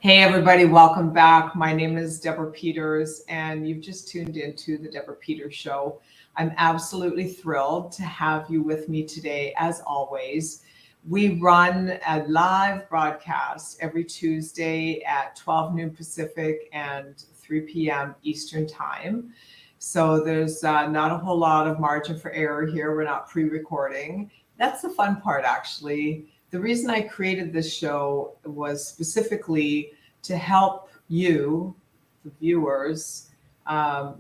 Hey, everybody, welcome back. My name is Deborah Peters, and you've just tuned into the Deborah Peters Show. I'm absolutely thrilled to have you with me today, as always. We run a live broadcast every Tuesday at 12 noon Pacific and 3 p.m. Eastern Time. So there's not a whole lot of margin for error here. We're not pre-recording. That's the fun part, actually. The reason I created this show was specifically to help you, the viewers,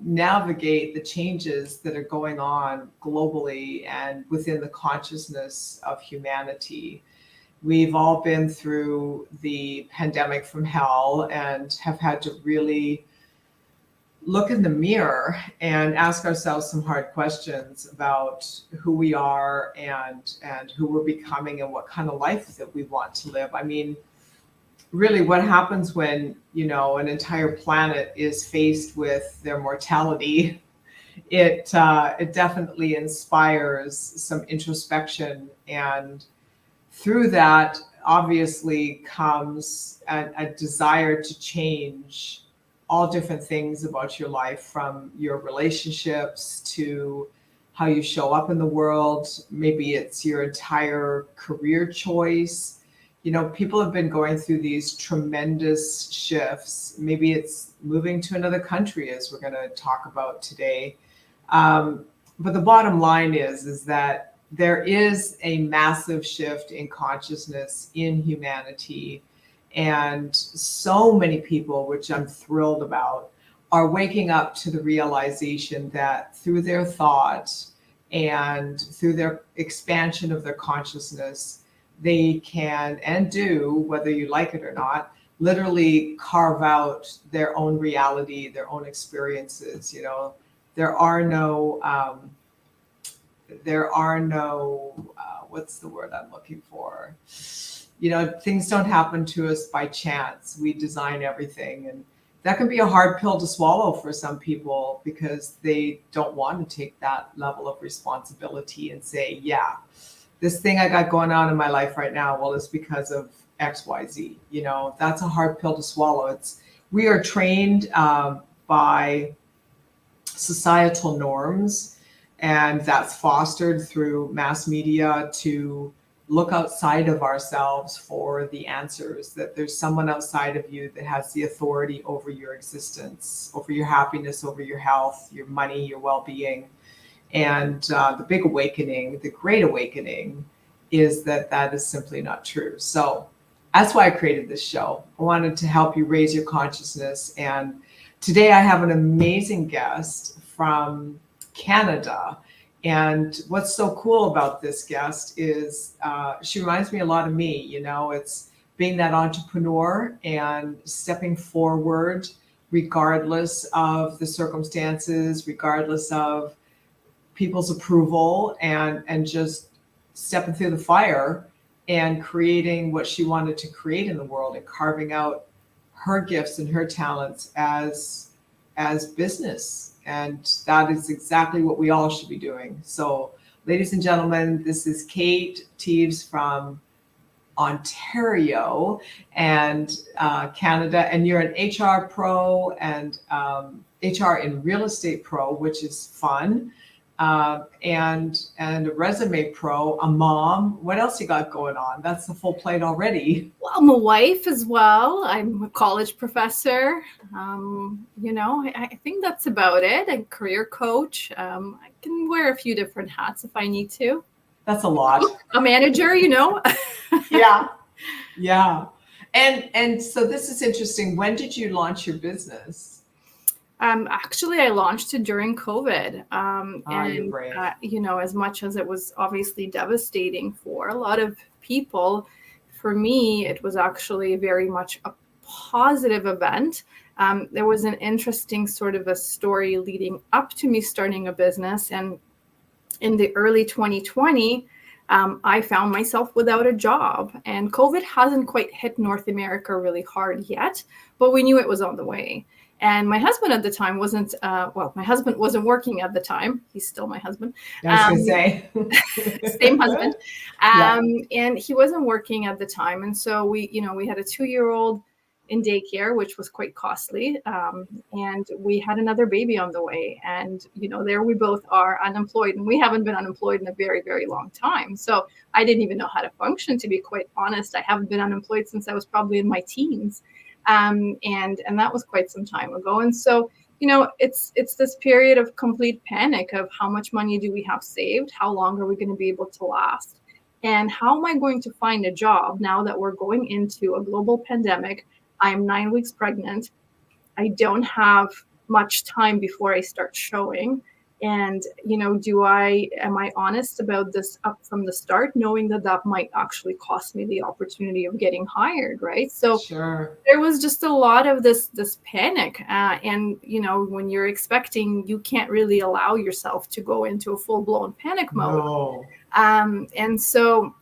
navigate the changes that are going on globally and within the consciousness of humanity. We've all been through the pandemic from hell and have had to really look in the mirror and ask ourselves some hard questions about who we are and who we're becoming and what kind of life that we want to live. I mean, really, what happens when, an entire planet is faced with their mortality? It definitely inspires some introspection, and through that obviously comes a desire to change all different things about your life, from your relationships to how you show up in the world. Maybe it's your entire career choice. People have been going through these tremendous shifts. Maybe it's moving to another country, as we're going to talk about today. But the bottom line is that there is a massive shift in consciousness in humanity. And so many people, which I'm thrilled about, are waking up to the realization that through their thought and through their expansion of their consciousness, they can and do, whether you like it or not, literally carve out their own reality, their own experiences. There are no, what's the word I'm looking for? Things don't happen to us by chance. We design everything. And that can be a hard pill to swallow for some people, because they don't want to take that level of responsibility and say, yeah, this thing I got going on in my life right now, well, it's because of X, Y, Z. That's a hard pill to swallow. We are trained by societal norms, and that's fostered through mass media to look outside of ourselves for the answers, that there's someone outside of you that has the authority over your existence, over your happiness, over your health, your money, your well-being. And the big awakening, the great awakening, is that is simply not true. So that's why I created this show. I wanted to help you raise your consciousness. And today I have an amazing guest from Canada. And what's so cool about this guest is she reminds me a lot of me. It's being that entrepreneur and stepping forward regardless of the circumstances, regardless of people's approval, and just stepping through the fire and creating what she wanted to create in the world, and carving out her gifts and her talents as business. And that is exactly what we all should be doing. So, ladies and gentlemen, this is Kate Teves from Ontario and Canada. And you're an HR pro and HR in real estate pro, which is fun. And a resume pro, a mom. What else you got going on? That's the full plate already. Well, I'm a wife as well. I'm a college professor. I think that's about it. I'm a career coach. I can wear a few different hats if I need to. That's a lot. A manager, Yeah. And so this is interesting. When did you launch your business? Actually, I launched it during COVID. You're brave. As much as it was obviously devastating for a lot of people, for me, it was actually very much a positive event. There was an interesting sort of a story leading up to me starting a business. And in the early 2020, I found myself without a job. And COVID hasn't quite hit North America really hard yet, but we knew it was on the way. And my husband at the time wasn't working at the time. He's still my husband. I was going to say. Same husband. And he wasn't working at the time. And so we had a 2-year-old. in daycare, which was quite costly. And we had another baby on the way. And, there we both are unemployed, and we haven't been unemployed in a very, very long time. So I didn't even know how to function, to be quite honest. I haven't been unemployed since I was probably in my teens. And that was quite some time ago. And so, it's this period of complete panic of how much money do we have saved? How long are we going to be able to last? And how am I going to find a job now that we're going into a global pandemic? I'm 9 weeks pregnant. I don't have much time before I start showing. And, am I honest about this up from the start, knowing that might actually cost me the opportunity of getting hired, right? So Sure. there was just a lot of this panic. And, when you're expecting, you can't really allow yourself to go into a full-blown panic mode. No. And so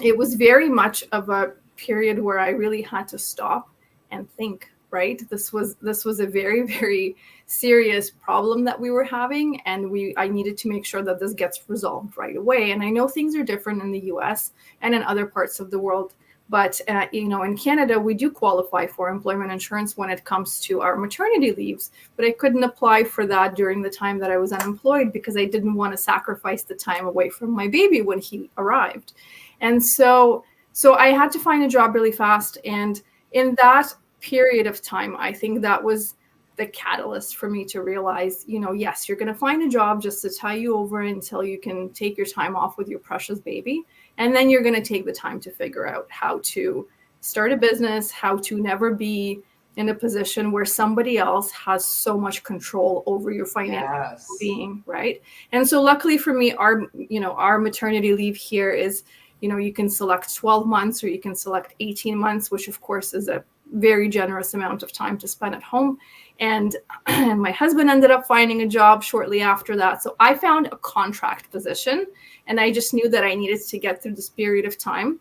it was very much of a period where I really had to stop and think, right? This was a very, very serious problem that we were having, and I needed to make sure that this gets resolved right away. And I know things are different in the US and in other parts of the world, but in Canada, we do qualify for employment insurance when it comes to our maternity leaves, but I couldn't apply for that during the time that I was unemployed because I didn't want to sacrifice the time away from my baby when he arrived. And so I had to find a job really fast. And in that period of time, I think that was the catalyst for me to realize, yes, you're going to find a job just to tie you over until you can take your time off with your precious baby. And then you're going to take the time to figure out how to start a business, how to never be in a position where somebody else has so much control over your financial being, right? And so luckily for me, our maternity leave here is, you can select 12 months or you can select 18 months, which of course is a very generous amount of time to spend at home. And my husband ended up finding a job shortly after that. So I found a contract position, and I just knew that I needed to get through this period of time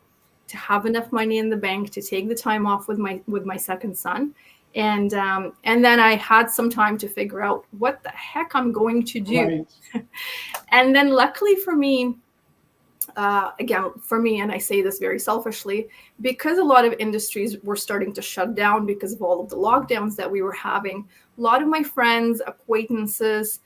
to have enough money in the bank to take the time off with my second son. And then I had some time to figure out what the heck I'm going to do. Right. And then luckily for me, and I say this very selfishly, because a lot of industries were starting to shut down because of all of the lockdowns that we were having, a lot of my friends, acquaintances,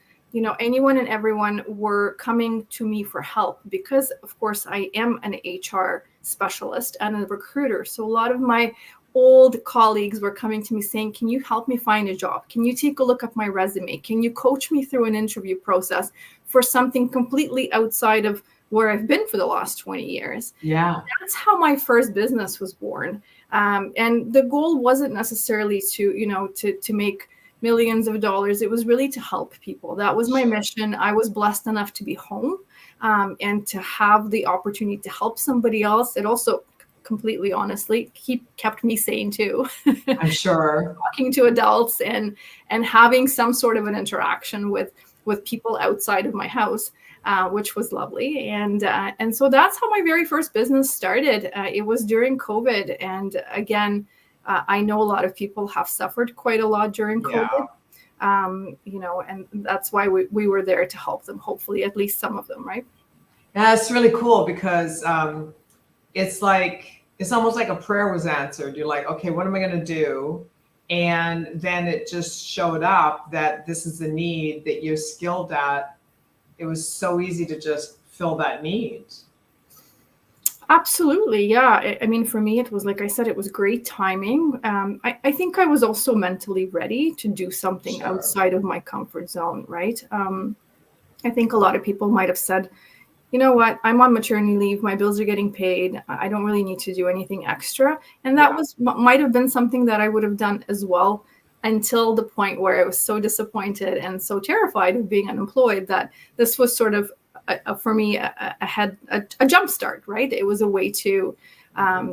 anyone and everyone were coming to me for help because, of course, I am an HR specialist and a recruiter. So a lot of my old colleagues were coming to me saying, can you help me find a job? Can you take a look at my resume? Can you coach me through an interview process for something completely outside of where I've been for the last 20 years. Yeah. That's how my first business was born. And the goal wasn't necessarily to make millions of dollars. It was really to help people. That was my mission. I was blessed enough to be home and to have the opportunity to help somebody else. It also, completely honestly, kept me sane too. I'm sure. Talking to adults and having some sort of an interaction with people outside of my house. Which was lovely. And so that's how my very first business started. It was during COVID. And again, I know a lot of people have suffered quite a lot during COVID, and that's why we were there to help them, hopefully, at least some of them, right? Yeah, it's really cool because it's almost like a prayer was answered. You're like, okay, what am I going to do? And then it just showed up that this is the need that you're skilled at. It was so easy to just fill that need. Absolutely. Yeah. I mean, for me, it was, like I said, it was great timing. I think I was also mentally ready to do something outside of my comfort zone, right? I think a lot of people might have said, you know what, I'm on maternity leave. My bills are getting paid. I don't really need to do anything extra. And that might have been something that I would have done as well, until the point where I was so disappointed and so terrified of being unemployed that this was sort of, for me, a jump start, right? It was a way to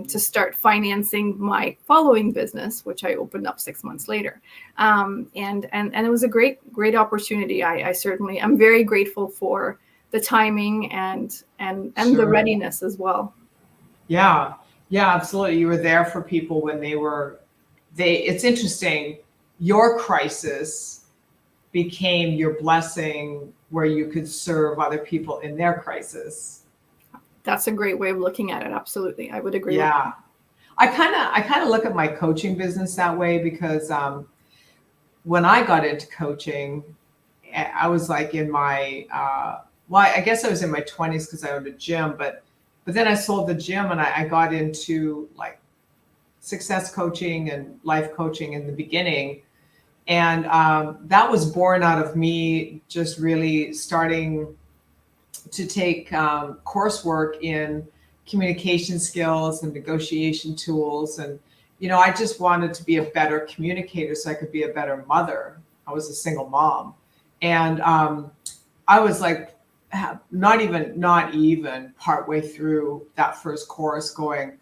start financing my following business, which I opened up 6 months later. And it was a great opportunity. I certainly am very grateful for the timing and the readiness as well. Yeah, absolutely. You were there for people when it's interesting. Your crisis became your blessing where you could serve other people in their crisis. That's a great way of looking at it. Absolutely. I would agree. Yeah. I kind of look at my coaching business that way because when I got into coaching, I was like in my well, I guess I was in my 20s because I owned a gym, but then I sold the gym and I got into like success coaching and life coaching in the beginning. And that was born out of me just really starting to take coursework in communication skills and negotiation tools. And, I just wanted to be a better communicator so I could be a better mother. I was a single mom. And I was like, not even partway through that first course going,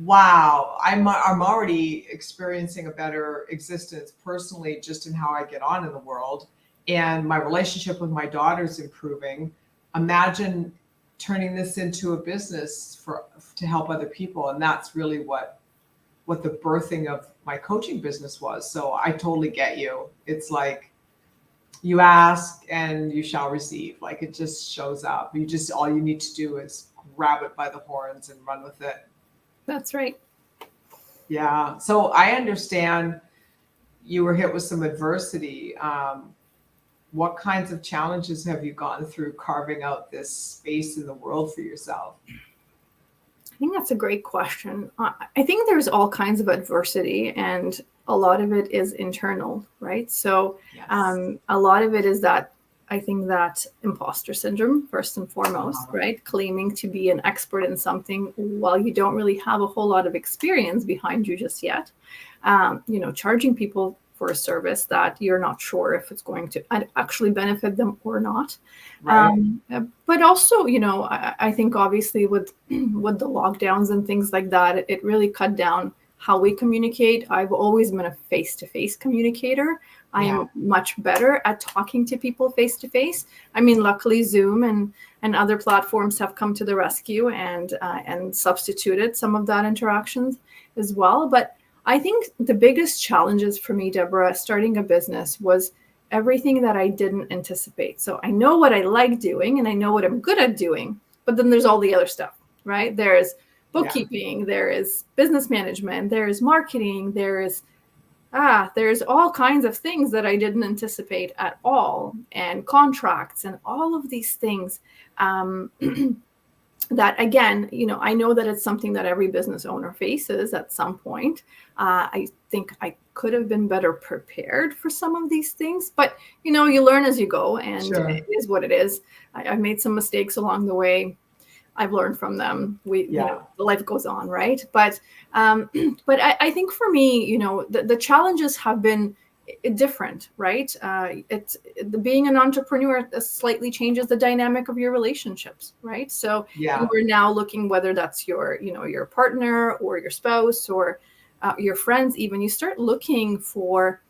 wow, I'm already experiencing a better existence personally, just in how I get on in the world. And my relationship with my daughter's improving. Imagine turning this into a business to help other people. And that's really what the birthing of my coaching business was. So I totally get you. It's like you ask and you shall receive. Like it just shows up. All you need to do is grab it by the horns and run with it. That's right. Yeah. So I understand you were hit with some adversity. What kinds of challenges have you gone through carving out this space in the world for yourself? I think that's a great question. I think there's all kinds of adversity, and a lot of it is internal, right? So Yes. A lot of it is that I think that imposter syndrome, first and foremost, right? Claiming to be an expert in something while you don't really have a whole lot of experience behind you just yet. Charging people for a service that you're not sure if it's going to actually benefit them or not. Right. But also, I think obviously with the lockdowns and things like that, it really cut down how we communicate. I've always been a face-to-face communicator. I am much better at talking to people face-to-face. I mean, luckily Zoom and other platforms have come to the rescue and substituted some of that interactions as well. But I think the biggest challenges for me, Deborah, starting a business was everything that I didn't anticipate. So I know what I like doing and I know what I'm good at doing, but then there's all the other stuff, right? There's bookkeeping, there is business management, there is marketing, there's all kinds of things that I didn't anticipate at all, and contracts and all of these things. That again, I know that it's something that every business owner faces at some point. I think I could have been better prepared for some of these things, but you learn as you go, and It is what it is. I've made some mistakes along the way. I've learned from them. Life goes on, right? But I think for me, the challenges have been different, right? It's being an entrepreneur slightly changes the dynamic of your relationships, right? So you're now looking, whether that's your partner or your spouse or your friends, even, you start looking for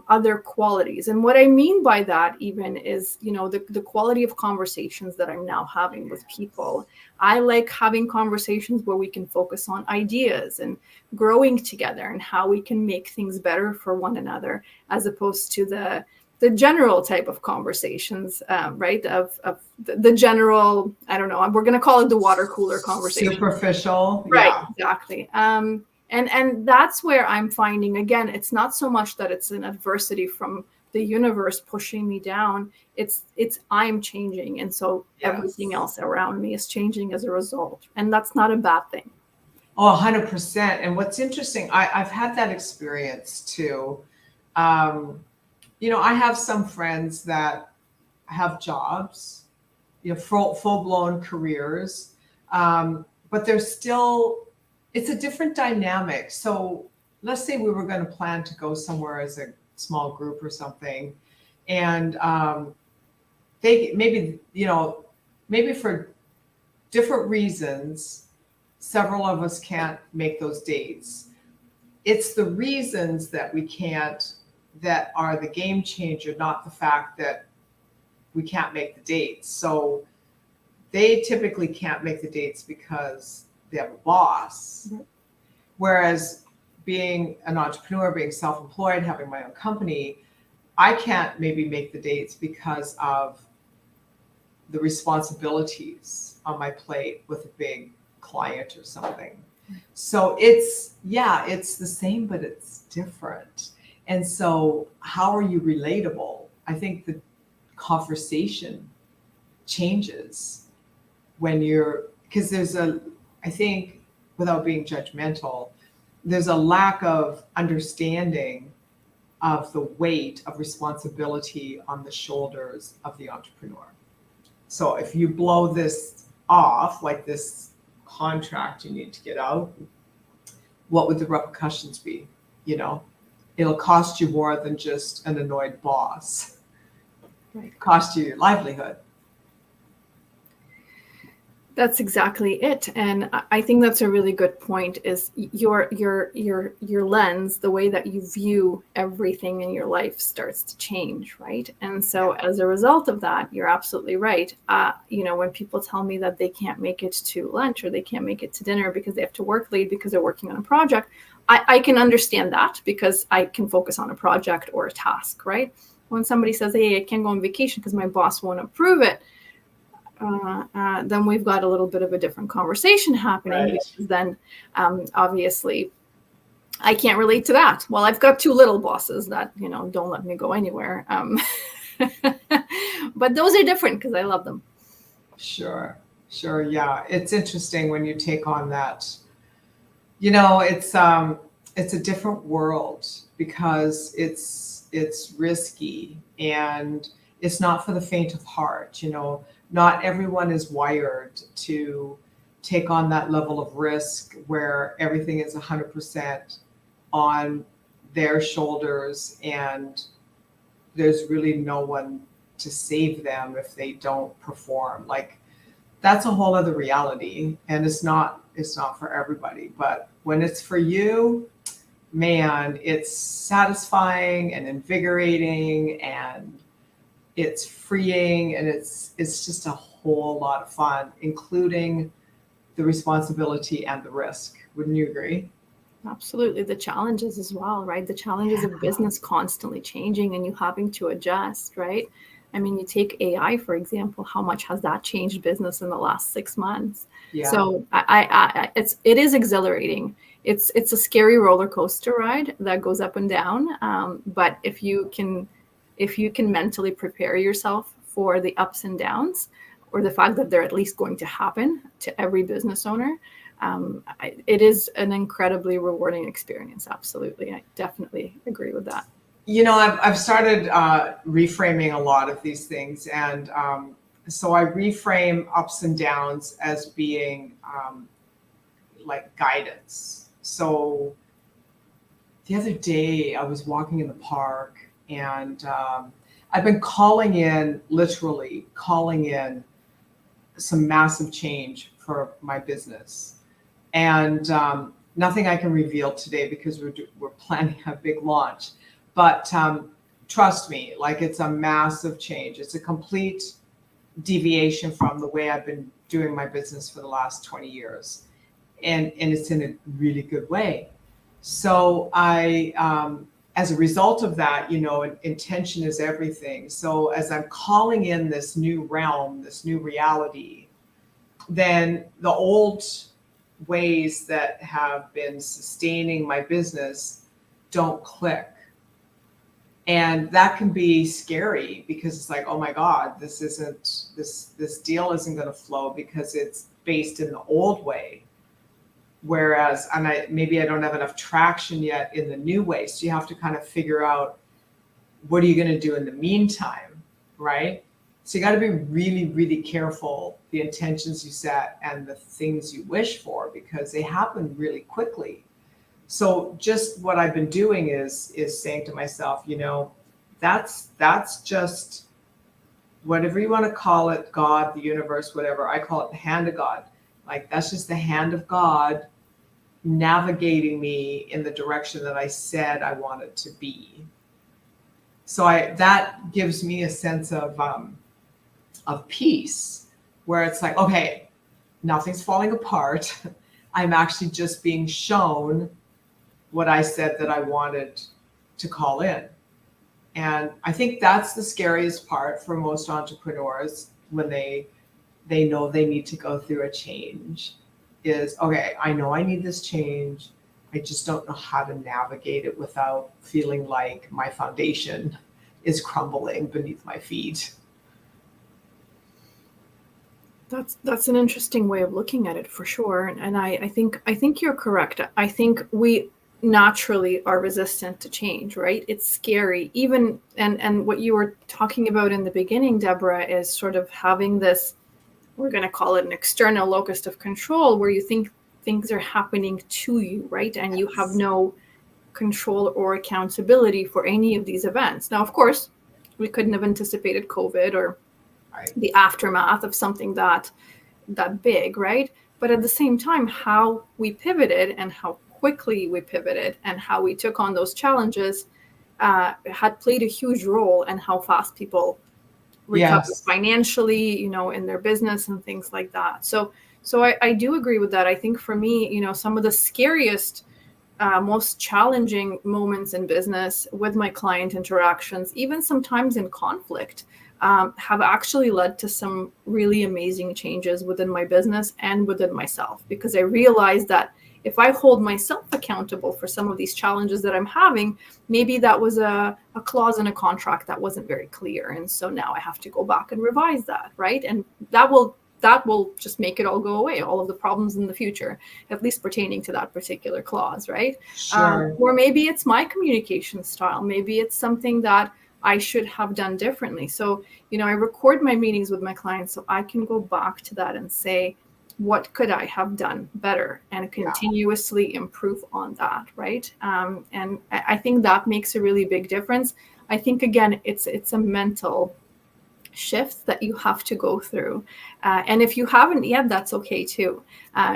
other qualities. And what I mean by that even is, the quality of conversations that I'm now having with people. I like having conversations where we can focus on ideas and growing together and how we can make things better for one another, as opposed to the general type of conversations, right? Of the general, I don't know, we're going to call it the water cooler conversation. Superficial. Right, exactly. And that's where I'm finding, again, it's not so much that it's an adversity from the universe pushing me down. It's I'm changing. And so everything else around me is changing as a result. And that's not a bad thing. Oh, 100%. And what's interesting, I've had that experience too. I have some friends that have jobs, full-blown careers, but they're still, it's a different dynamic. So let's say we were going to plan to go somewhere as a small group or something, and they maybe for different reasons, several of us can't make those dates. It's the reasons that we can't that are the game changer, not the fact that we can't make the dates. So they typically can't make the dates because they have a boss. Mm-hmm. Whereas being an entrepreneur, being self-employed, having my own company, I can't maybe make the dates because of the responsibilities on my plate with a big client or something. So it's the same, but it's different. And so how are you relatable? I think the conversation changes when because I think, without being judgmental, there's a lack of understanding of the weight of responsibility on the shoulders of the entrepreneur. So if you blow this off, like this contract you need to get out, what would the repercussions be? It'll cost you more than just an annoyed boss. Right. Cost you your livelihood. That's exactly it. And I think that's a really good point, is your lens, the way that you view everything in your life starts to change, right? And so as a result of that, you're absolutely right. When people tell me that they can't make it to lunch or they can't make it to dinner because they have to work late because they're working on a project, I can understand that because I can focus on a project or a task, right? When somebody says, hey, I can't go on vacation because my boss won't approve it, then we've got a little bit of a different conversation happening. Right. Because then obviously I can't relate to that. Well, I've got two little bosses that, don't let me go anywhere. But those are different because I love them. Sure. Yeah. It's interesting when you take on that, it's a different world because it's risky and it's not for the faint of heart. Not everyone is wired to take on that level of risk where everything is 100% on their shoulders and there's really no one to save them if they don't perform. Like, that's a whole other reality, and it's not for everybody. But when it's for you, man, it's satisfying and invigorating and it's freeing, and it's just a whole lot of fun, including the responsibility and the risk. Wouldn't you agree? Absolutely. The challenges as well, right? The challenges of business constantly changing and you having to adjust, right? I mean, you take AI, for example, how much has that changed business in the last 6 months? Yeah. So it is exhilarating. It's a scary roller coaster ride that goes up and down. But if you can mentally prepare yourself for the ups and downs, or the fact that they're at least going to happen to every business owner, it is an incredibly rewarding experience. Absolutely. I definitely agree with that. I've started reframing a lot of these things. And so I reframe ups and downs as being like guidance. So the other day I was walking in the park and I've been literally calling in some massive change for my business. And nothing I can reveal today because we're planning a big launch. But trust me, like, it's a massive change. It's a complete deviation from the way I've been doing my business for the last 20 years. And it's in a really good way. So as a result of that, intention is everything. So as I'm calling in this new realm, this new reality, then the old ways that have been sustaining my business don't click. And that can be scary because it's like, oh my God, this deal isn't going to flow because it's based in the old way. Whereas, maybe I don't have enough traction yet in the new way. So you have to kind of figure out, what are you going to do in the meantime, right? So you got to be really, really careful the intentions you set and the things you wish for, because they happen really quickly. So just what I've been doing is saying to myself, that's just, whatever you want to call it, God, the universe, whatever, I call it the hand of God. Like, that's just the hand of God navigating me in the direction that I said I wanted to be. So that gives me a sense of peace, where it's like, okay, nothing's falling apart. I'm actually just being shown what I said that I wanted to call in. And I think that's the scariest part for most entrepreneurs, when they know they need to go through a change. is, okay, I know I need this change. I just don't know how to navigate it without feeling like my foundation is crumbling beneath my feet. That's an interesting way of looking at it for sure. And I think you're correct. I think we naturally are resistant to change, right? It's scary. Even and what you were talking about in the beginning, Deborah, is sort of having this, we're going to call it an external locus of control, where you think things are happening to you, right? And you have no control or accountability for any of these events. Now, of course, we couldn't have anticipated COVID or the aftermath of something that big, right? But at the same time, how we pivoted and how quickly we pivoted and how we took on those challenges had played a huge role in how fast people recover financially, in their business and things like that. So I do agree with that. I think for me, some of the scariest, most challenging moments in business with my client interactions, even sometimes in conflict, have actually led to some really amazing changes within my business and within myself, because I realized that if I hold myself accountable for some of these challenges that I'm having, maybe that was a clause in a contract that wasn't very clear. And so now I have to go back and revise that, right? And that will just make it all go away, all of the problems in the future, at least pertaining to that particular clause, right? Sure. Or maybe it's my communication style. Maybe it's something that I should have done differently. So, I record my meetings with my clients so I can go back to that and say, what could I have done better, and continuously improve on that, right? And I think that makes a really big difference. I think, again, it's a mental shift that you have to go through. And if you haven't yet, that's okay too.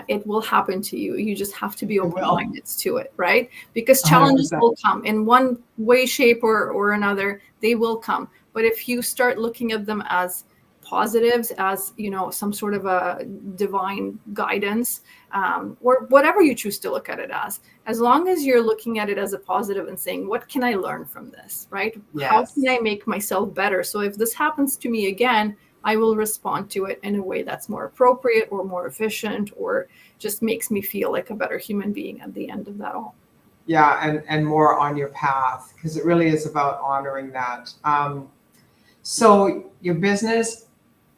It will happen to you. You just have to be open-minded to it, right? Because challenges 100%. will come in one way, shape, or another. They will come. But if you start looking at them as positives, as some sort of a divine guidance, or whatever you choose to look at it as long as you're looking at it as a positive and saying, what can I learn from this, right? Yes. How can I make myself better? So if this happens to me again, I will respond to it in a way that's more appropriate or more efficient, or just makes me feel like a better human being at the end of that all. Yeah, and more on your path, because it really is about honoring that. So your business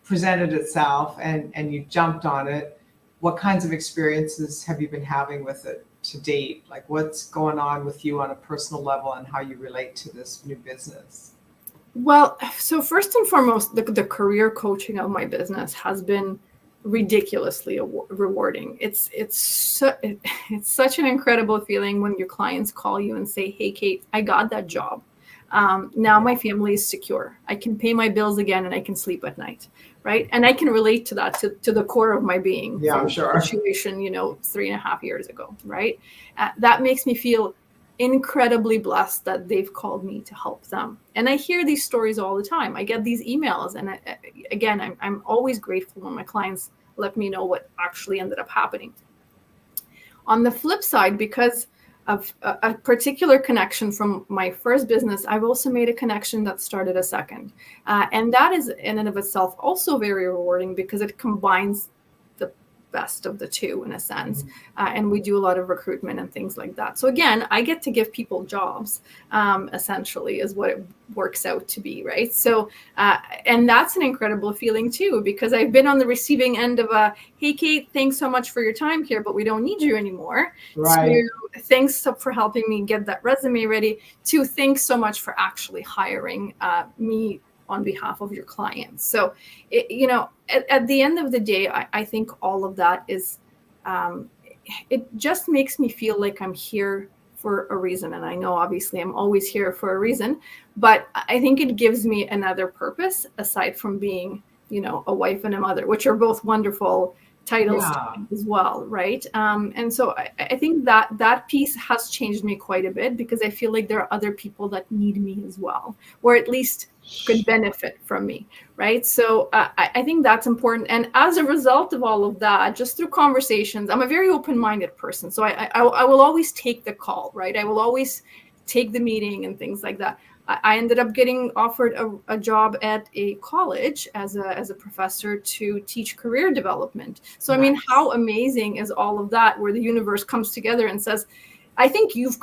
presented itself and you jumped on it. What kinds of experiences have you been having with it to date? Like, what's going on with you on a personal level and how you relate to this new business? Well, so first and foremost, the career coaching of my business has been ridiculously rewarding. It's such an incredible feeling when your clients call you and say, "Hey, Kate, I got that job. Now my family is secure. I can pay my bills again and I can sleep at night," right? And I can relate to that, to the core of my being. Yeah, I'm sure. Situation, 3.5 years ago, right? That makes me feel incredibly blessed that they've called me to help them. And I hear these stories all the time. I get these emails, and I'm always grateful when my clients let me know what actually ended up happening. On the flip side, because of a particular connection from my first business, I've also made a connection that started a second. And that is in and of itself also very rewarding, because it combines the best of the two in a sense. And we do a lot of recruitment and things like that. So again, I get to give people jobs, essentially, is what it works out to be, right? So, and that's an incredible feeling too, because I've been on the receiving end of a, "Hey, Kate, thanks so much for your time here, but we don't need you anymore." Right. To, "Thanks for helping me get that resume ready," to, "Thanks so much for actually hiring me on behalf of your clients." So, at the end of the day, I think all of that is, it just makes me feel like I'm here for a reason. And I know obviously I'm always here for a reason, but I think it gives me another purpose aside from being, a wife and a mother, which are both wonderful titles as well, right? And so I think that piece has changed me quite a bit, because I feel like there are other people that need me as well, or at least could benefit from me, right? So I think that's important. And as a result of all of that, just through conversations, I'm a very open-minded person. So I will always take the call, right? I will always take the meeting and things like that. I ended up getting offered a job at a college as a professor to teach career development. So, I mean, how amazing is all of that, where the universe comes together and says, I think you've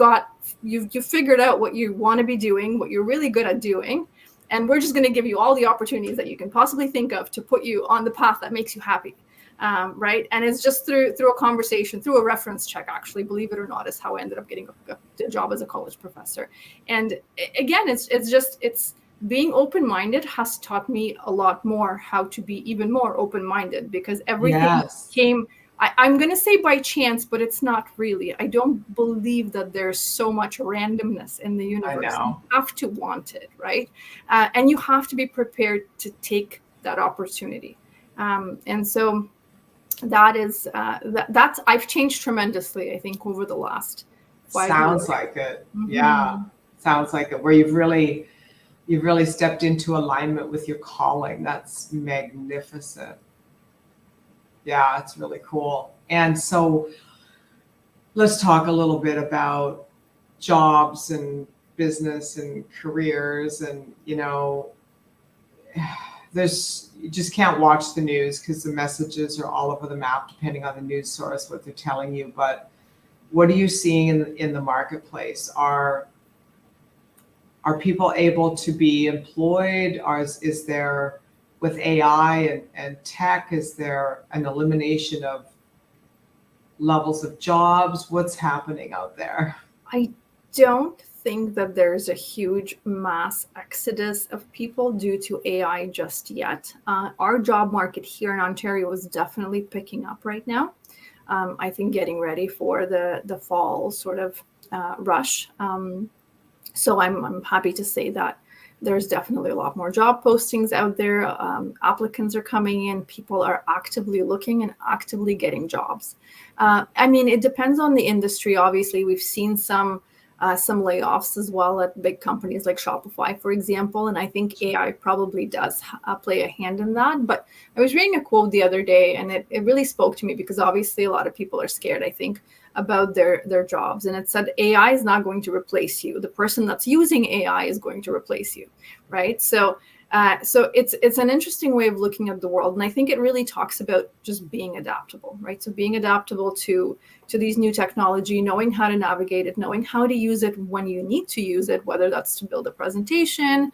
figured out what you want to be doing, what you're really good at doing. And we're just going to give you all the opportunities that you can possibly think of to put you on the path that makes you happy. Right. And it's just through a conversation, through a reference check, actually, believe it or not, is how I ended up getting a job as a college professor. And again, it's being open-minded has taught me a lot more how to be even more open-minded, because everything came, I'm going to say by chance, but it's not really. I don't believe that there's so much randomness in the universe. You have to want it, right? And you have to be prepared to take that opportunity. And so that's I've changed tremendously, I think, over the last 5 years. Sounds like it. Yeah. Sounds like it, where you've really stepped into alignment with your calling. That's magnificent. Yeah, it's really cool. And so let's talk a little bit about jobs and business and careers. And, you just can't watch the news because the messages are all over the map, depending on the news source, what they're telling you. But what are you seeing in the marketplace? Are people able to be employed? Is there, with AI and tech, is there an elimination of levels of jobs? What's happening out there? I don't think that there's a huge mass exodus of people due to AI just yet. Our job market here in Ontario is definitely picking up right now. I think getting ready for the fall sort of rush. So I'm happy to say that there's definitely a lot more job postings out there. Applicants are coming in. People are actively looking and actively getting jobs. I mean, it depends on the industry. Obviously, we've seen some layoffs as well at big companies like Shopify, for example. And I think AI probably does play a hand in that. But I was reading a quote the other day, and it really spoke to me, because obviously a lot of people are scared, I think, about their jobs. And it said, AI is not going to replace you. The person that's using AI is going to replace you, right? So it's an interesting way of looking at the world. And I think it really talks about just being adaptable, right? So being adaptable to these new technology, knowing how to navigate it, knowing how to use it when you need to use it, whether that's to build a presentation,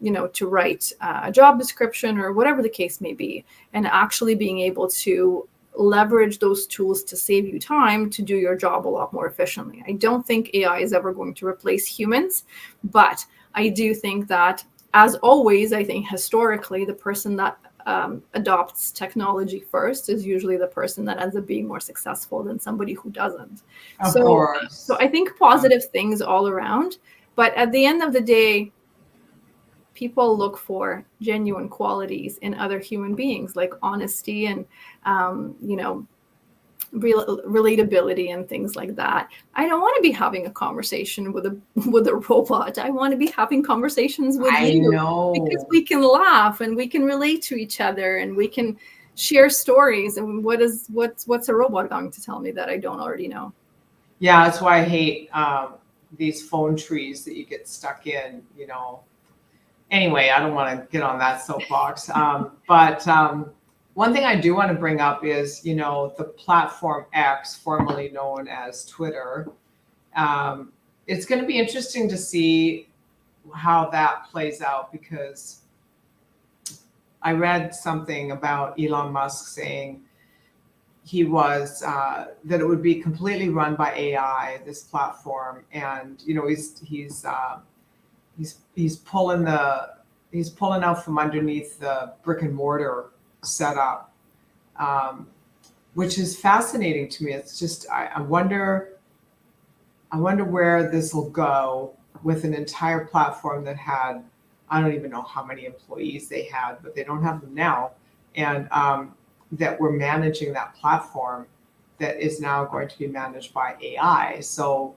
to write a job description, or whatever the case may be, and actually being able to leverage those tools to save you time to do your job a lot more efficiently. I don't think AI is ever going to replace humans, but I do think that, as always, I think historically, the person that adopts technology first is usually the person that ends up being more successful than somebody who doesn't. Of course. So I think positive things all around, but at the end of the day, people look for genuine qualities in other human beings, like honesty and, relatability and things like that. I don't want to be having a conversation with a robot. I want to be having conversations with you, because we can laugh and we can relate to each other and we can share stories. And what's a robot going to tell me that I don't already know? Yeah, that's why I hate these phone trees that you get stuck in. Anyway, I don't want to get on that soapbox. But one thing I do want to bring up is, the platform X, formerly known as Twitter. It's going to be interesting to see how that plays out, because I read something about Elon Musk saying that it would be completely run by AI, this platform. And, he's pulling out from underneath the brick and mortar setup, which is fascinating to me. It's just, I wonder where this will go with an entire platform that had, I don't even know how many employees they had, but they don't have them now. And that we're managing that platform that is now going to be managed by AI. So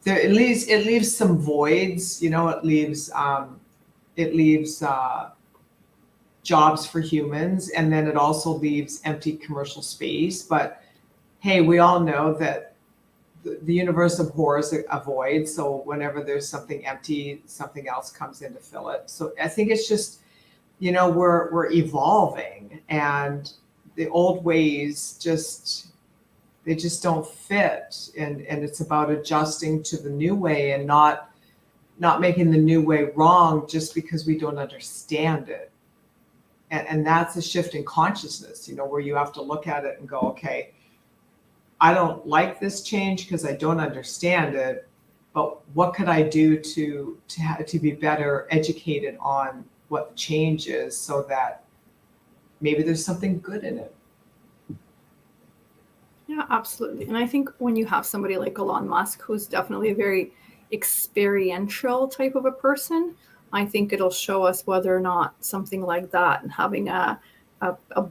it leaves some voids, it leaves jobs for humans, and then it also leaves empty commercial space. But hey, we all know that the universe abhors a void. So whenever there's something empty, something else comes in to fill it. So I think it's just, we're evolving, and the old ways they just don't fit. And it's about adjusting to the new way, and not making the new way wrong just because we don't understand it. And that's a shift in consciousness, where you have to look at it and go, okay, I don't like this change because I don't understand it, but what could I do to be better educated on what the change is, so that maybe there's something good in it. Yeah, absolutely. And I think when you have somebody like Elon Musk, who's definitely a very experiential type of a person, I think it'll show us whether or not something like that and having a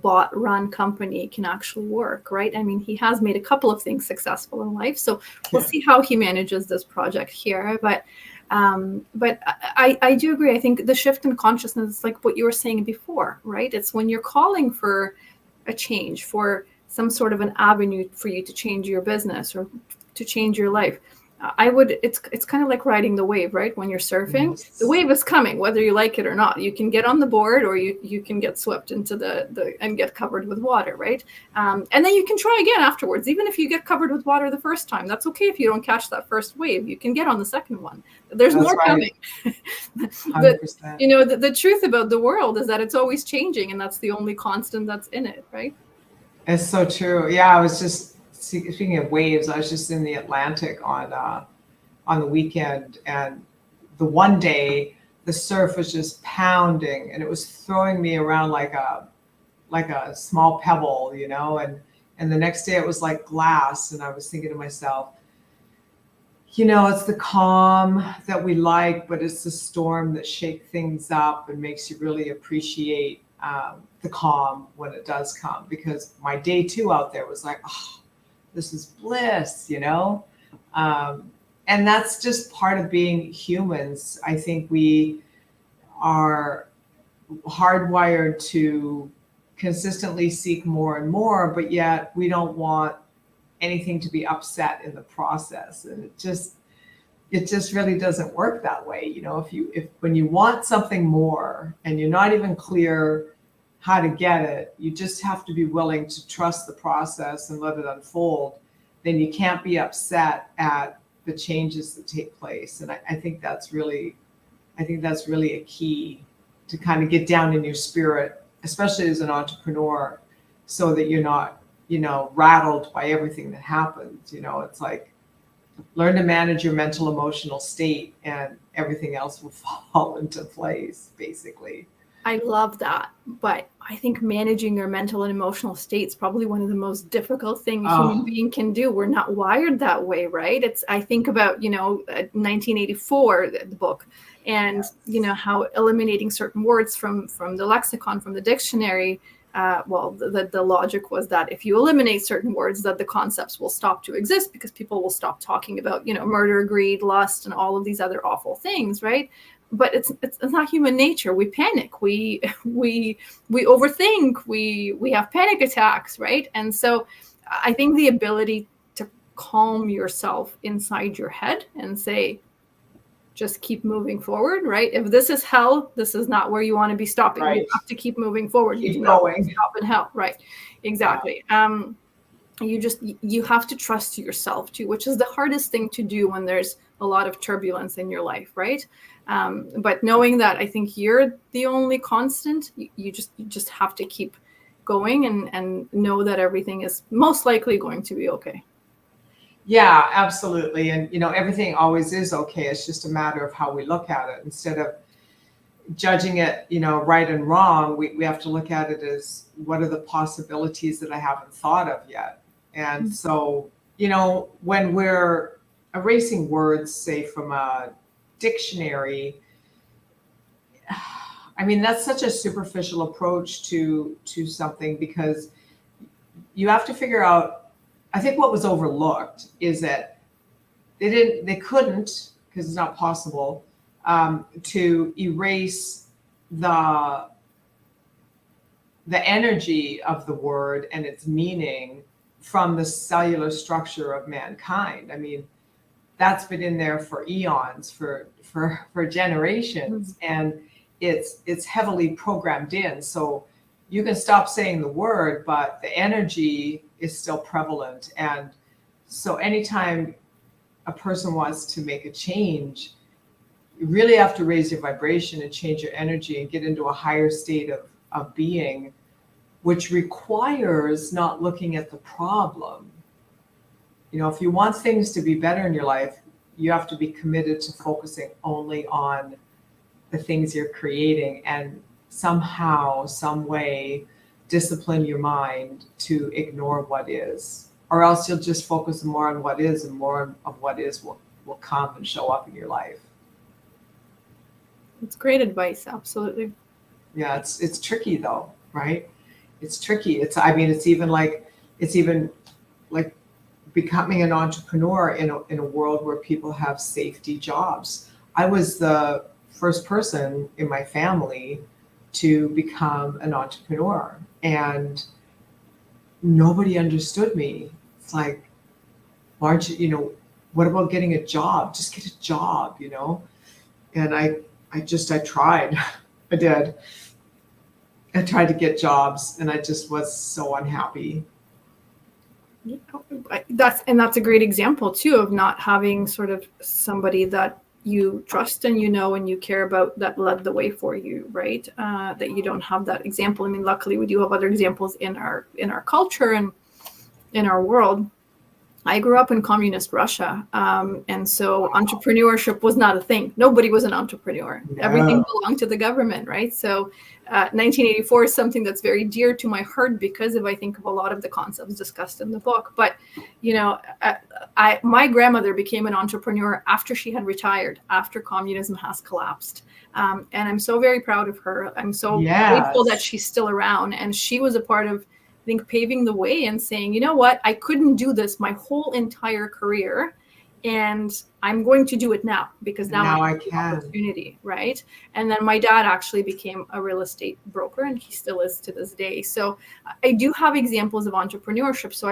bot run company can actually work, right? I mean, he has made a couple of things successful in life, so we'll see how he manages this project here. But I do agree. I think the shift in consciousness is like what you were saying before, right? It's when you're calling for a change, for some sort of an avenue for you to change your business or to change your life. It's kind of like riding the wave, right? When you're surfing, yes. The wave is coming, whether you like it or not. You can get on the board, or you can get swept into the and get covered with water, right? And then you can try again afterwards. Even if you get covered with water the first time, that's okay if you don't catch that first wave. You can get on the second one. There's more coming. But, the truth about the world is that it's always changing, and that's the only constant that's in it, right? It's so true. Yeah, I was just speaking of waves, I was just in the Atlantic on the weekend, and the one day the surf was just pounding, and it was throwing me around like a small pebble, and the next day it was like glass, and I was thinking to myself, it's the calm that we like, but it's the storm that shakes things up and makes you really appreciate the calm when it does come. Because my day 2 out there was like, oh, this is bliss, and that's just part of being humans. I think we are hardwired to consistently seek more and more, but yet we don't want anything to be upset in the process. And it just really doesn't work that way. If when you want something more and you're not even clear how to get it, you just have to be willing to trust the process and let it unfold. Then you can't be upset at the changes that take place. And I think that's really a key to kind of get down in your spirit, especially as an entrepreneur, so that you're not, rattled by everything that happens. It's like, learn to manage your mental, emotional state, and everything else will fall into place, basically. I love that. But I think managing your mental and emotional state is probably one of the most difficult things a human being can do. We're not wired that way, right? I think about, 1984, the book, and, yes. How eliminating certain words from the lexicon, from the dictionary, the logic was that if you eliminate certain words, that the concepts will stop to exist, because people will stop talking about, murder, greed, lust, and all of these other awful things, right? But it's not human nature. We panic. We overthink. We have panic attacks, right? And so I think the ability to calm yourself inside your head and say, just keep moving forward, right? If this is hell, this is not where you want to be stopping. Right. You have to keep moving forward. Keep going. Stop in hell, right? Exactly. Yeah. You have to trust yourself too, which is the hardest thing to do when there's a lot of turbulence in your life, right? But knowing that, I think you're the only constant. You just have to keep going and know that everything is most likely going to be okay. Yeah, absolutely. And, everything always is okay. It's just a matter of how we look at it. Instead of judging it, right and wrong, we have to look at it as, what are the possibilities that I haven't thought of yet? And so, when we're erasing words, say, from a dictionary, I mean, that's such a superficial approach to something, because you have to figure out, I think what was overlooked is that they couldn't, because it's not possible, to erase the energy of the word and its meaning from the cellular structure of mankind. I mean, that's been in there for eons, for generations, and it's heavily programmed in. So you can stop saying the word, but the energy is still prevalent. And so anytime a person wants to make a change, you really have to raise your vibration and change your energy and get into a higher state of being, which requires not looking at the problem. You know, if you want things to be better in your life, you have to be committed to focusing only on the things you're creating, and somehow, some way, discipline your mind to ignore what is. Or else you'll just focus more on what is, and more of what is will come and show up in your life. It's great advice, absolutely. Yeah, it's tricky though, right? It's tricky. It's even like becoming an entrepreneur in a world where people have safety jobs. I was the first person in my family to become an entrepreneur, and nobody understood me. It's like, why aren't you, what about getting a job? Just get a job, And I tried. I did. I tried to get jobs, and I just was so unhappy. Yeah, that's a great example too of not having sort of somebody that you trust and and you care about that led the way for you, right? That you don't have that example. I mean, luckily we do have other examples in our culture and in our world. I grew up in communist Russia, and so entrepreneurship was not a thing. Nobody was an entrepreneur. No. Everything belonged to the government, right? So 1984 is something that's very dear to my heart because I think of a lot of the concepts discussed in the book. But, my grandmother became an entrepreneur after she had retired, after communism has collapsed. And I'm so very proud of her. I'm so grateful that she's still around. And she was a part of, I think, paving the way and saying, you know what, I couldn't do this my whole entire career, and I'm going to do it now because now I can. Opportunity, right? And then my dad actually became a real estate broker, and he still is to this day. So I do have examples of entrepreneurship. So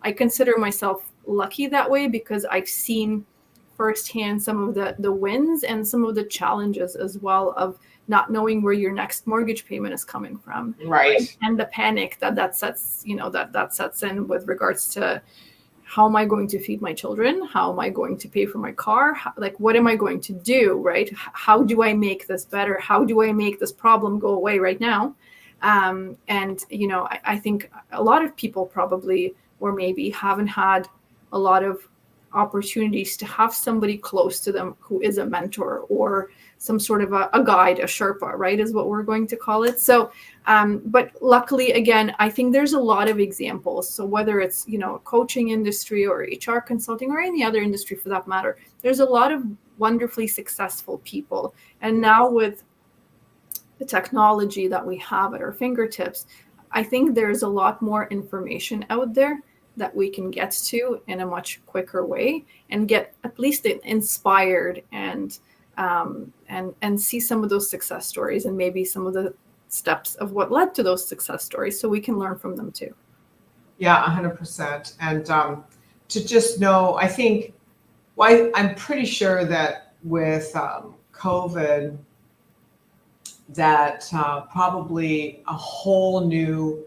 I consider myself lucky that way because I've seen firsthand some of the wins and some of the challenges as well of not knowing where your next mortgage payment is coming from, right? And the panic that sets that sets in with regards to how am I going to feed my children? How am I going to pay for my car? What am I going to do, right? How do I make this better? How do I make this problem go away right now? I think a lot of people probably, or maybe haven't had a lot of opportunities to have somebody close to them who is a mentor or some sort of a guide, a Sherpa, right, is what we're going to call it. So, but luckily, again, I think there's a lot of examples. So whether it's, coaching industry or HR consulting or any other industry for that matter, there's a lot of wonderfully successful people. And now with the technology that we have at our fingertips, I think there's a lot more information out there that we can get to in a much quicker way and get at least inspired and see some of those success stories and maybe some of the steps of what led to those success stories so we can learn from them too. Yeah, 100%. And to just know, I think, I'm pretty sure that with COVID, that probably a whole new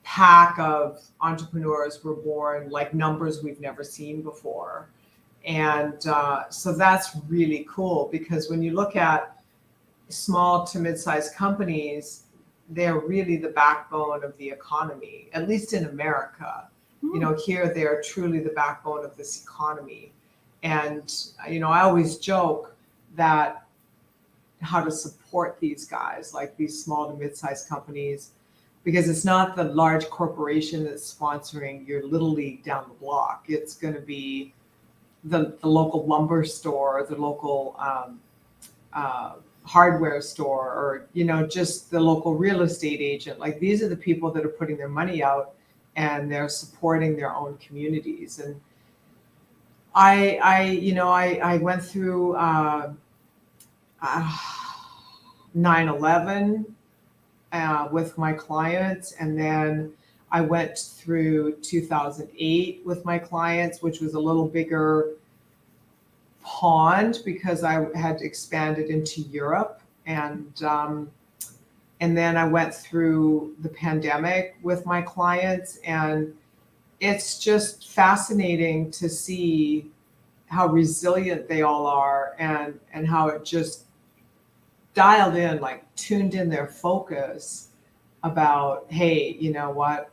pack of entrepreneurs were born, like numbers we've never seen before. And so that's really cool because when you look at small to mid-sized companies, they're really the backbone of the economy, at least in America. Here they're truly the backbone of this economy. And, I always joke that how to support these guys, like these small to mid-sized companies, because it's not the large corporation that's sponsoring your little league down the block. It's going to be the local lumber store, the local hardware store, or, just the local real estate agent. Like, these are the people that are putting their money out and they're supporting their own communities. And I went through 9/11 with my clients, and then I went through 2008 with my clients, which was a little bigger pond because I had expanded into Europe. And then I went through the pandemic with my clients, and it's just fascinating to see how resilient they all are, and how it just dialed in, like tuned in their focus about, hey, you know what?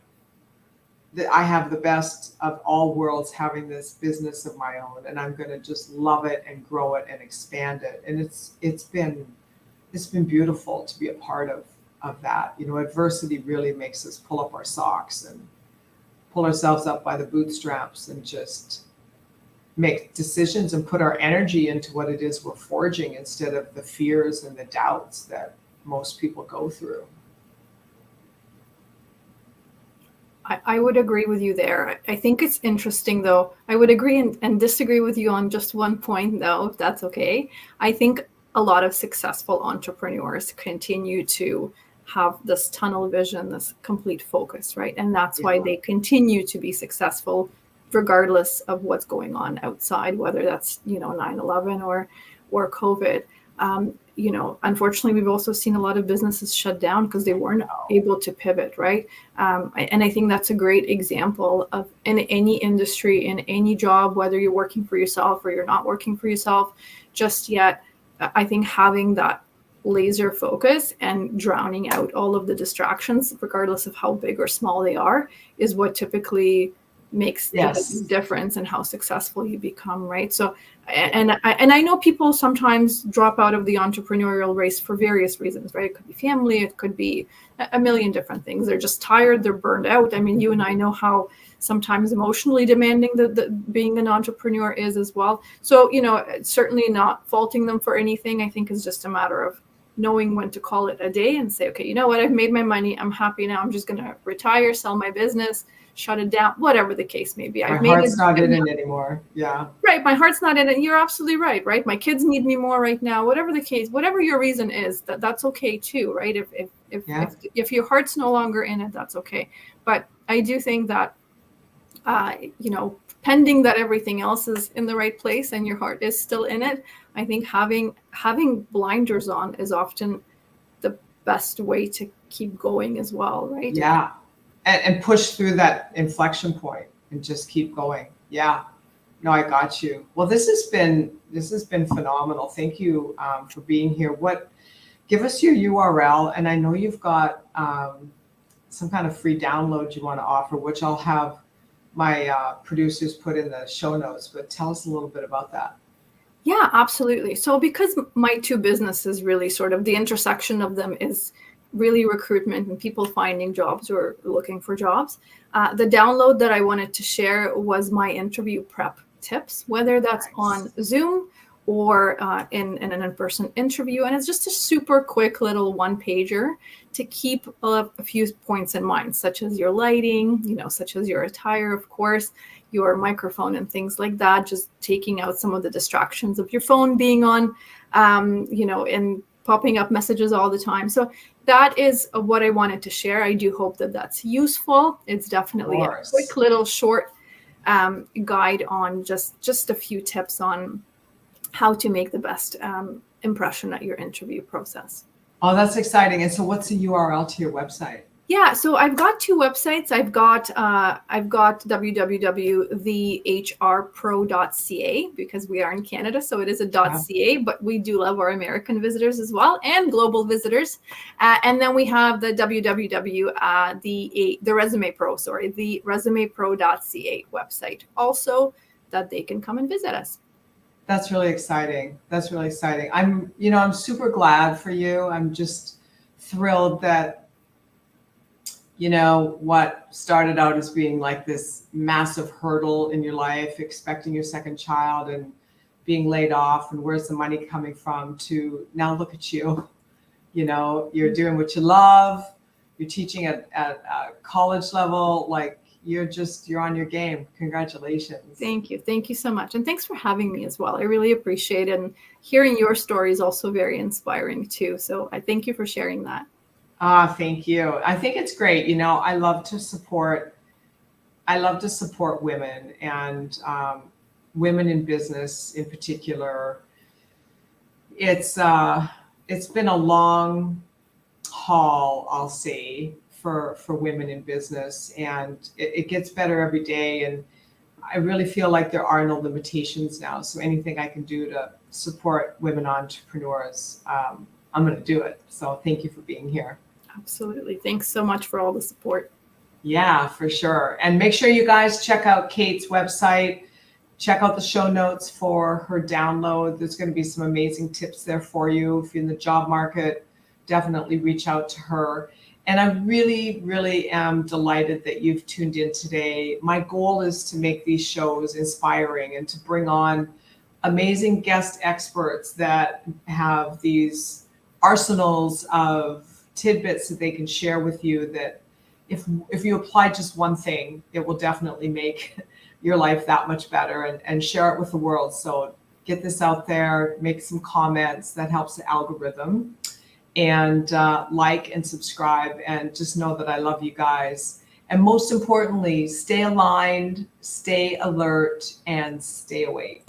I have the best of all worlds having this business of my own, and I'm going to just love it and grow it and expand it. And it's been beautiful to be a part of that. You know, adversity really makes us pull up our socks and pull ourselves up by the bootstraps and just make decisions and put our energy into what it is we're forging, instead of the fears and the doubts that most people go through. I would agree with you there. I think it's interesting, though. I would agree and disagree with you on just one point, though, if that's okay. I think a lot of successful entrepreneurs continue to have this tunnel vision, this complete focus, right? And that's why they continue to be successful, regardless of what's going on outside, whether that's, 9/11 or COVID. Unfortunately, we've also seen a lot of businesses shut down because they weren't able to pivot, right? And I think that's a great example of, in any industry, in any job, whether you're working for yourself or you're not working for yourself just yet, I think having that laser focus and drowning out all of the distractions, regardless of how big or small they are, is what typically makes the difference in how successful you become, right? So, and I know people sometimes drop out of the entrepreneurial race for various reasons, right? It could be family, it could be a million different things. They're just tired, they're burned out. I mean, you and I know how sometimes emotionally demanding the being an entrepreneur is as well. So, certainly not faulting them for anything. I think is just a matter of knowing when to call it a day and say, okay, you know what, I've made my money, I'm happy now, I'm just going to retire, sell my business, shut it down, whatever the case may be. My heart's not in it anymore. Yeah. Right. My heart's not in it. You're absolutely right. Right. My kids need me more right now. Whatever the case, whatever your reason is, that's okay too. Right. If your heart's no longer in it, that's okay. But I do think that, pending that everything else is in the right place and your heart is still in it, I think having blinders on is often the best way to keep going as well. Right. Yeah. And push through that inflection point and just keep going. Yeah. No, I got you. Well, this has been phenomenal. Thank you for being here. Give us your URL, and I know you've got some kind of free download you want to offer, which I'll have my producers put in the show notes. But tell us a little bit about that. Yeah, absolutely. So because my two businesses really sort of the intersection of them is really recruitment and people finding jobs or looking for jobs. The download that I wanted to share was my interview prep tips, whether that's on Zoom or in an in-person interview. And it's just a super quick little one-pager to keep a few points in mind, such as your lighting, such as your attire, of course, your microphone and things like that, just taking out some of the distractions of your phone being on, and popping up messages all the time. So that is what I wanted to share. I do hope that that's useful. It's definitely a quick little short guide on just a few tips on how to make the best impression at your interview process. Oh, that's exciting. And so what's the URL to your website? Yeah, so I've got two websites. I've got www.thehrpro.ca because we are in Canada, so it is a .ca, but we do love our American visitors as well and global visitors. And then we have the the resumepro.ca website also that they can come and visit us. That's really exciting. I'm super glad for you. I'm just thrilled that what started out as being like this massive hurdle in your life, expecting your second child and being laid off and where's the money coming from, to now look at you, you're doing what you love, you're teaching at college level, like you're on your game. Congratulations. Thank you so much, and thanks for having me as well. I really appreciate it, and hearing your story is also very inspiring too, so I thank you for sharing that. Thank you. I think it's great. I love to support women and women in business in particular. It's been a long haul, I'll say, for women in business, and it gets better every day. And I really feel like there are no limitations now. So anything I can do to support women entrepreneurs, I'm going to do it. So thank you for being here. Absolutely. Thanks so much for all the support. Yeah, for sure. And make sure you guys check out Kate's website. Check out the show notes for her download. There's going to be some amazing tips there for you. If you're in the job market, definitely reach out to her. And I really, really am delighted that you've tuned in today. My goal is to make these shows inspiring and to bring on amazing guest experts that have these arsenals of tidbits that they can share with you that if you apply just one thing, it will definitely make your life that much better, and share it with the world. So get this out there, make some comments. That helps the algorithm. And like and subscribe, and just know that I love you guys. And most importantly, stay aligned, stay alert, and stay awake.